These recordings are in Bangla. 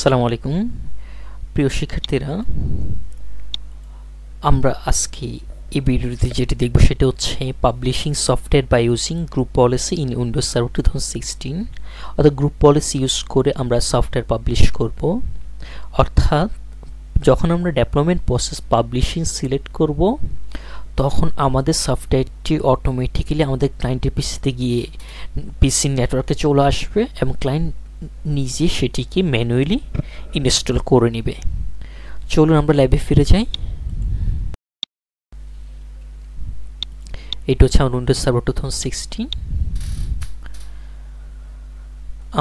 আসসালামু আলাইকুম প্রিয় শিক্ষার্থীরা, আমরা আজকে এই ভিডিওতে যেটি দেখব সেটা হচ্ছে publishing software by using group policy in Windows Server 2016। অর্থাৎ গ্রুপ পলিসি ইউজ করে আমরা সফটওয়্যার পাবলিশ করব। অর্থাৎ যখন আমরা ডেভেলপমেন্ট প্রসেস পাবলিশিং সিলেক্ট করব তখন আমাদের সফটওয়্যারটি অটোমেটিক্যালি আমাদের ক্লায়েন্টের পিসিতে গিয়ে পিসি নেটওয়ার্কে চলে আসবে এবং ক্লায়েন্ট নিজে সেটিকে ম্যানুয়ালি ইনস্টল করে নেবে। চলুন আমরা ল্যাবে ফিরে যাই। এটা হচ্ছে আমার উইন্ডোজ সার্ভার 2016।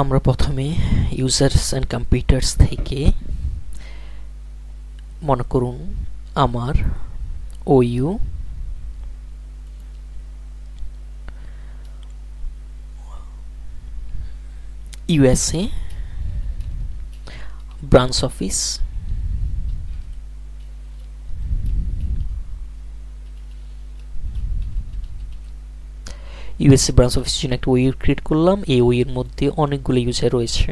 আমরা প্রথমে ইউজার্স অ্যান্ড কম্পিউটার্স থেকে মনে করুন আমার Oyu USA branch office USA branch office জন্য একটা ওই ক্রিয়েট করলাম। এই ওইয়ের মধ্যে অনেকগুলো ইউজার রয়েছে।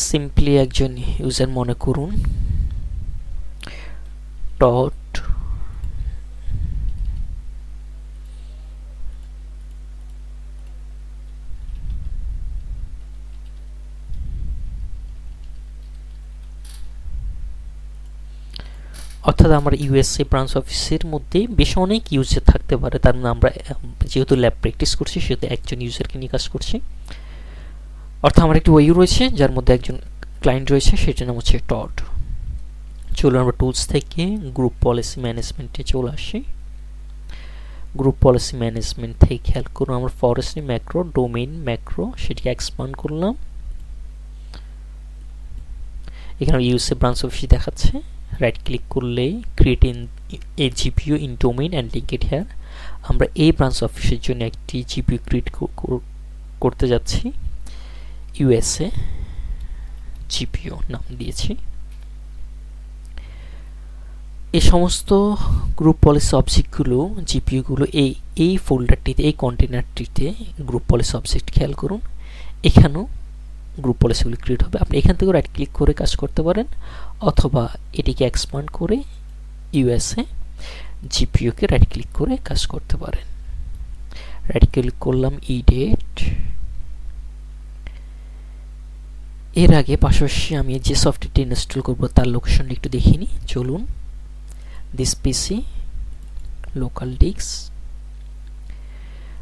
সিম্পলি একজন ইউজার মনে করুন ডট অর্থাৎ আমার ইউএসএ ব্রাঞ্চ অফিসের মধ্যে বেশ অনেক ইউজার থাকতে পারে। তার মানে আমরা যেহেতু ল্যাব প্র্যাকটিস করছি সেহেতু একজন ইউজারকে নিয়ে কাজ করছি। অর্থাৎ আমার একটি ওইউ রয়েছে যার মধ্যে একজন ক্লায়েন্ট রয়েছে, সেটার নাম হচ্ছে টড। চলুন আমরা টুলস থেকে গ্রুপ পলিসি ম্যানেজমেন্টে চলে আসি। গ্রুপ পলিসি ম্যানেজমেন্ট থেকে খেয়াল করুন আমার ফরেস্ট্রি ম্যাক্রো ডোমেইন ম্যাক্রো সেটিকে এক্সপান্ড করলাম। এখানে ইউএসএ ব্রাঞ্চ অফিস দেখাচ্ছে। রাইট ক্লিক করলে create in a GPU in domain and link it here. আমরা এই ব্রাঞ্চ অফিসের জন্য একটি জিপিইউ ক্রিয়েট করতে যাচ্ছি। ইউএসএ জিপিইউ নাম দিয়েছি। এই সমস্ত গ্রুপ পলিসি অবজেক্টগুলো জিপিইউগুলো এই ফোল্ডারটিতে এই কন্টেনারটিতে গ্রুপ পলিসি অবজেক্ট খেয়াল করুন। এখানেও গ্রুপ পলিসিগুলি ক্রিয়েট হবে। আপনি এখান থেকে রাইট ক্লিক করে কাজ করতে পারেন অথবা এটিকে এক্সপান্ড করে ইউএসএ জিপিইউকে রাইট ক্লিক করে কাজ করতে পারেন। রাইট ক্লিক করলাম ইডেট। এর আগে পাশাপাশি আমি যে সফটওয়্যারটি ইনস্টল করব তার লোকেশনটি একটু দেখিয়ে নিই। চলুন দিস পিসি লোকাল ডিস্ক।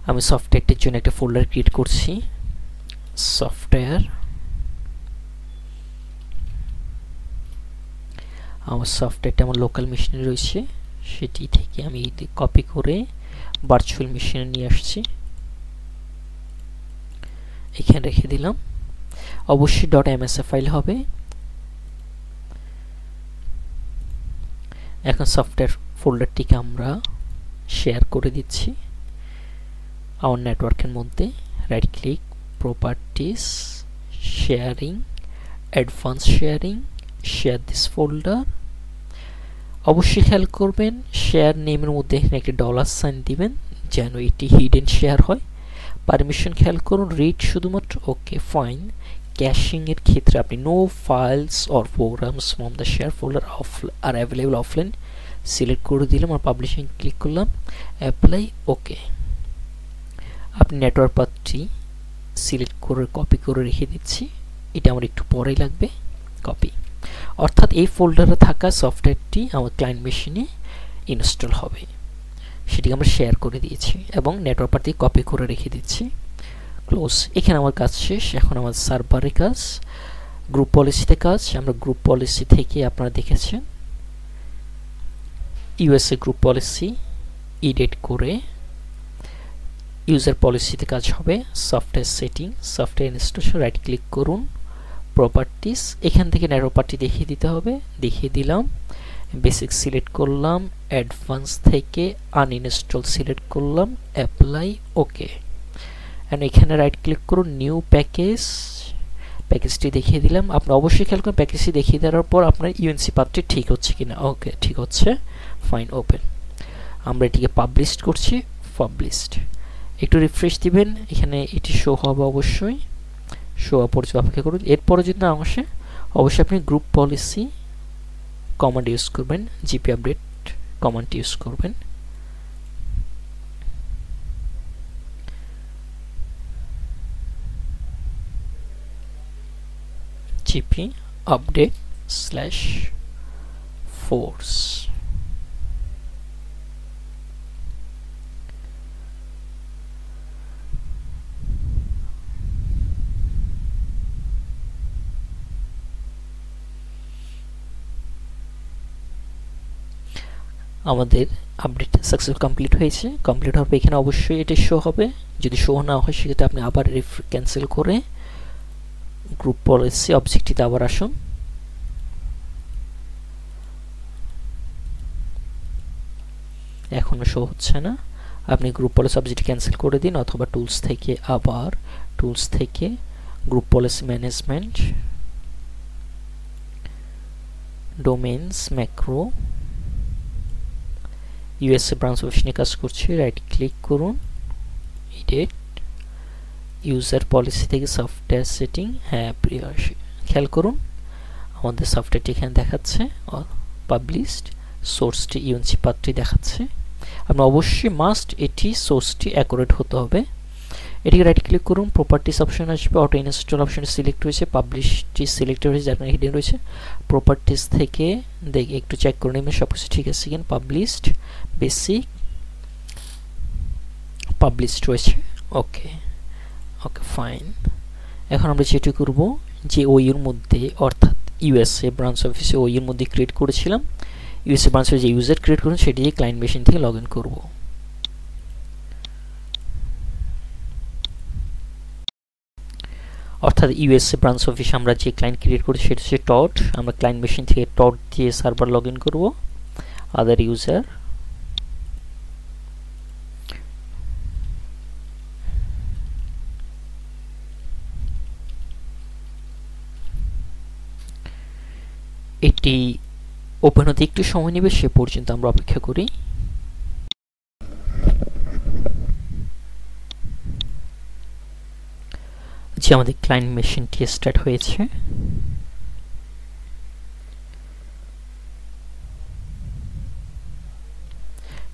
আমি সফটওয়্যারটির জন্য একটা ফোল্ডার ক্রিয়েট করছি। সফটওয়্যার, আমার সফটওয়্যারটা আমার লোকাল মেশিনে রয়েছে, সেটি থেকে আমি কপি করে ভার্চুয়াল মেশিনে নিয়ে আসছি। এখানে রেখে দিলাম। অবশ্যই .msa ফাইল হবে। এখন সফটওয়্যার ফোল্ডারটিকে আমরা শেয়ার করে দিচ্ছি আমার নেটওয়ার্কের মধ্যে। Right click, properties, sharing, advance sharing, share this folder. অবশ্যই খেয়াল করবেন শেয়ার নেমের মধ্যে এখানে একটি $সাইন দিবেন যেন এটি হিডেন শেয়ার হয়। পারমিশন খেয়াল করুন রিড শুধুমাত্র, ওকে ফাইন। ক্যাশিং এর ক্ষেত্রে আপনি no files or programs from the share folder are available offline select করে দিলাম আর পাবলিশিং ক্লিক করলাম, অ্যাপ্লাই, ওকে। আপনি নেটওয়ার্ক পাথটি সিলেক্ট করে কপি করে রেখে দিচ্ছি। এটা আমার একটু পরেই লাগবে। কপি, অর্থাৎ এই ফোল্ডারে থাকা সফটওয়্যারটি আমার ক্লায়েন্ট মেশিনে ইনস্টল হবে। সেটিকে আমরা শেয়ার করে দিয়েছি এবং নেটওয়ার্ক পাথটি কপি করে রেখে দিচ্ছি। ক্লোজ। এখানে আমার কাজ শেষ। এখন আমার সার্ভারে কাজ, গ্রুপ পলিসিতে কাজ। আমরা গ্রুপ পলিসি থেকে আপনারা দেখেছেন ইউএসএ গ্রুপ পলিসি এডিট করে ইউজার পলিসিতে কাজ হবে। Software setting, software installation, right click করুন, প্রপার্টিস। এখান থেকে নেটওয়ার্ক পাথটি দেখিয়ে দিতে হবে, দেখিয়ে দিলাম। বেসিক সিলেক্ট করলাম, অ্যাডভান্স থেকে আনইনস্টল সিলেক্ট করলাম, অ্যাপ্লাই, ওকে। এন্ড এখানে রাইট ক্লিক করুন, নিউ প্যাকেজ, প্যাকেজটি দেখিয়ে দিলাম। আপনি অবশ্যই খেয়াল করুন প্যাকেজটি দেখিয়ে দেওয়ার পর আপনার ইউএনসি পাথটি ঠিক হচ্ছে কিনা। ওকে, ঠিক হচ্ছে, ফাইন, ওপেন। আমরা এটিকে পাবলিশ করছি, পাবলিশড। একটু রিফ্রেশ দিবেন, এখানে এটি শো হবে অবশ্যই। শো হওয়ার পর অপেক্ষা করুন। এরপরে যদি না আসে অবশ্যই আপনি গ্রুপ পলিসি কমান্ড ইউজ করবেন, জিপি আপডেট কমান্ড ইউজ করবেন। GP update /force। আমাদের আপডেট সাকসেসফুল কমপ্লিট হয়েছে। কমপ্লিট হওয়ার পর এখানে অবশ্যই এটা শো হবে। যদি শো না হয় সেক্ষেত্রে আপনি আবার ক্যান্সেল করে গ্রুপ পলিসি অবজেক্টটিতে আবার আসুন। এখনো শো হচ্ছে না, আপনি গ্রুপ পলিসি অবজেক্ট ক্যান্সেল করে দিন, অথবা টুলস থেকে আবার টুলস থেকে group policy management, domains, macro, USA branch office নিয়ে কাজ করছে, রাইট ক্লিক করুন, এডিট, ইউজার পলিসি থেকে সফটওয়্যার সেটিং। হ্যাঁ প্রিয় খেয়াল করুন আমাদের সফটওয়্যারটি এখানে দেখাচ্ছে পাবলিশড, সোর্সটি ইউএনসি পাথটি দেখাচ্ছে। আপনি অবশ্যই মাস্ট এটি সোর্সটি অ্যাকুরেট হতে হবে। এটিকে রাইট ক্লিক করুন, প্রপার্টিস অপশন আসবে, অটো ইনস্টল অপশন সিলেক্ট হয়েছে, পাবলিশটি সিলেক্ট হয়েছে, যার কারণে হিডেন রয়েছে। প্রপার্টিস থেকে দেখে একটু চেক করে নেবেন সব কিছু ঠিক আছে কিনা। পাবলিশড, বেসিক, পাবলিশড রয়েছে, ওকে ওকে ফাইন। এখন আমরা যেটি করব, যে ওইয়ের মধ্যে অর্থাৎ ইউএসএ ব্রাঞ্চ অফিসে ওইয়ের মধ্যে ক্রিয়েট করেছিলাম, ইউএসএ ব্রাঞ্চ অফিসে যে ইউজার ক্রিয়েট করুন সেটি দিয়ে ক্লায়েন্ট মেশিন থেকে লগ ইন করব। অর্থাৎ ইউএসএ ব্রাঞ্চ অফিসে আমরা যে ক্লায়েন্ট ক্রিয়েট করি সেটা হচ্ছে টড, আমরা ক্লায়েন্ট মেশিন থেকে টড দিয়ে সার্ভার লগ ইন করব। আদার ইউজার, এটি ওপেন হতে একটু সময় নেবে, সে পর্যন্ত আমরা অপেক্ষা করি। যে আমাদের ক্লায়েন্ট মেশিনটি স্টার্ট হয়েছে।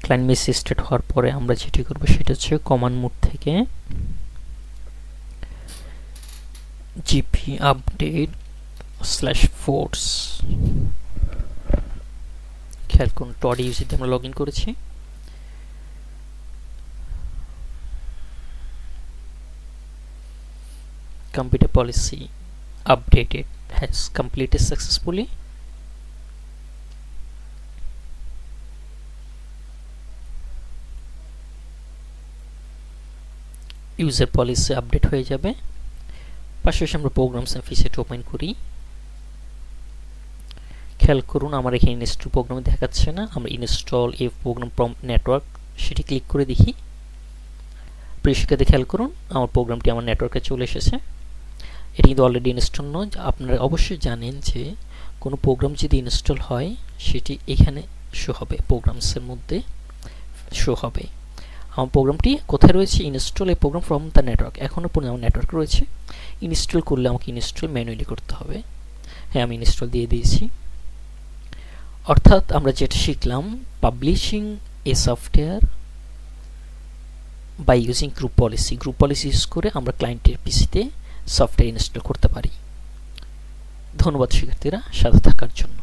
ক্লায়েন্ট মেশিন স্টার্ট হওয়ার পরে আমরা যেটি করব সেটা হচ্ছে কমান্ড মোড থেকে জিপি আপডেট /force, খেয়াল করুন টড ইউজার দিয়ে আমরা লগ ইন করেছি। Computer policy updated has completed successfully. User policy update হয়ে যাবে। পাশাপাশি আমরা প্রোগ্রামস এন্ড ফিচার ওপেন করি। খেয়াল করুন আমার এখানে ইনস্টল প্রোগ্রাম দেখাচ্ছে না, আমরা install a program from network সেটি ক্লিক করে দেখি। প্রিয় শিক্ষার্থী খেয়াল করুন আমার প্রোগ্রামটি আমার নেটওয়ার্কে চলে এসেছে। এটি কিন্তু অলরেডি ইনস্টল নয়। আপনারা অবশ্যই জানেন যে কোনো প্রোগ্রাম যদি ইনস্টল হয় সেটি এখানে শো হবে, প্রোগ্রামসের মধ্যে শো হবে। আমার প্রোগ্রামটি কোথায় রয়েছে? Install a program from the network, এখনও পর্যন্ত আমার নেটওয়ার্ক রয়েছে। ইনস্টল করলে আমাকে ইনস্টল ম্যানুয়ালি করতে হবে। হ্যাঁ আমি ইনস্টল দিয়ে দিয়েছি। অর্থাৎ আমরা যেটা শিখলাম, publishing a software by using group policy. Group policy use করে আমরা ক্লায়েন্টের পিসিতে সফটওয়্যার ইনস্টল করতে পারি। ধন্যবাদ শিক্ষার্থীরা সাথে থাকার জন্য।